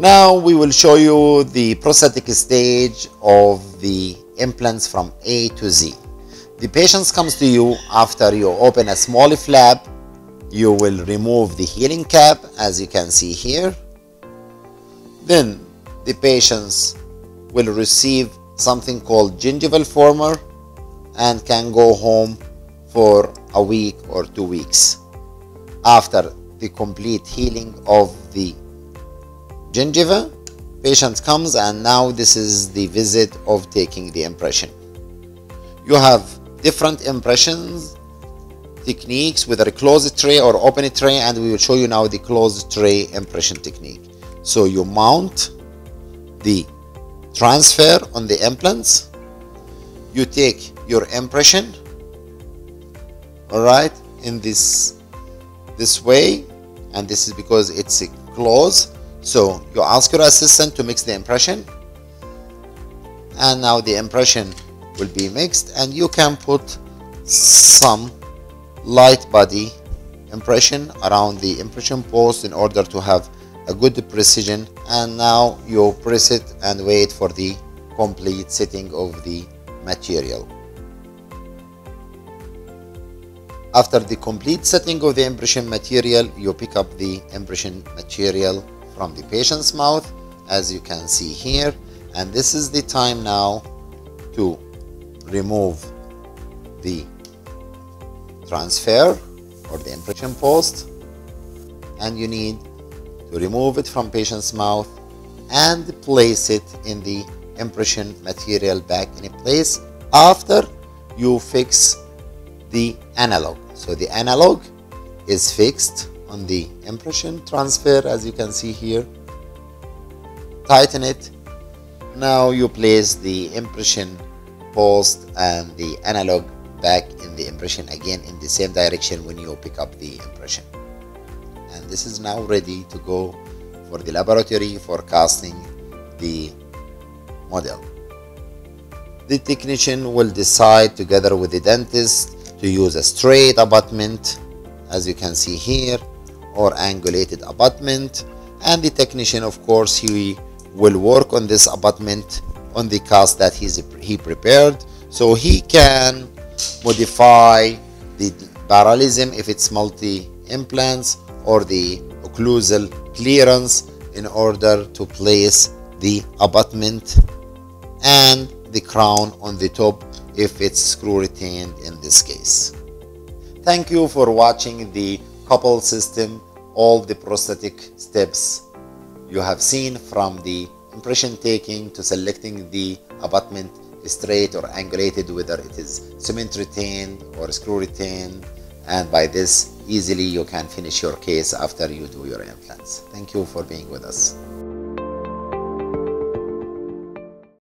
Now we will show you the prosthetic stage of the implants from A to Z. The patient comes to you after you open a small flap. You will remove the healing cap, as you can see here. Then the patients will receive something called gingival former and can go home for a week or 2 weeks after the complete healing of the gingiva. Patient comes, and now this is the visit of taking the impression. You have different impressions techniques, whether a closed tray or open tray, and we will show you now the closed tray impression technique. So you mount the transfer on the implants, you take your impression, all right, in this way, and this is because it's closed. So you ask your assistant to mix the impression, and now the impression will be mixed, and you can put some light body impression around the impression post in order to have a good precision. And now you press it and wait for the complete setting of the material. After the complete setting of the impression material, you pick up the impression material from the patient's mouth, as you can see here, and this is the time now to remove the transfer or the impression post, and you need to remove it from patient's mouth and place it in the impression material back in place after you fix the analog. So the analog is fixed on the impression transfer, as you can see here. Tighten it. Now you place the impression post and the analog back in the impression again in the same direction when you pick up the impression. And this is now ready to go for the laboratory for casting the model. The technician will decide together with the dentist to use a straight abutment, as you can see here, or angulated abutment, and the technician, of course, he will work on this abutment on the cast that he prepared, so he can modify the parallelism if it's multi implants or the occlusal clearance in order to place the abutment and the crown on the top if it's screw retained in this case. Thank you for watching the couple system, all the prosthetic steps you have seen, from the impression taking to selecting the abutment straight or angulated, whether it is cement retained or screw retained, and by this easily you can finish your case after you do your implants. Thank you for being with us.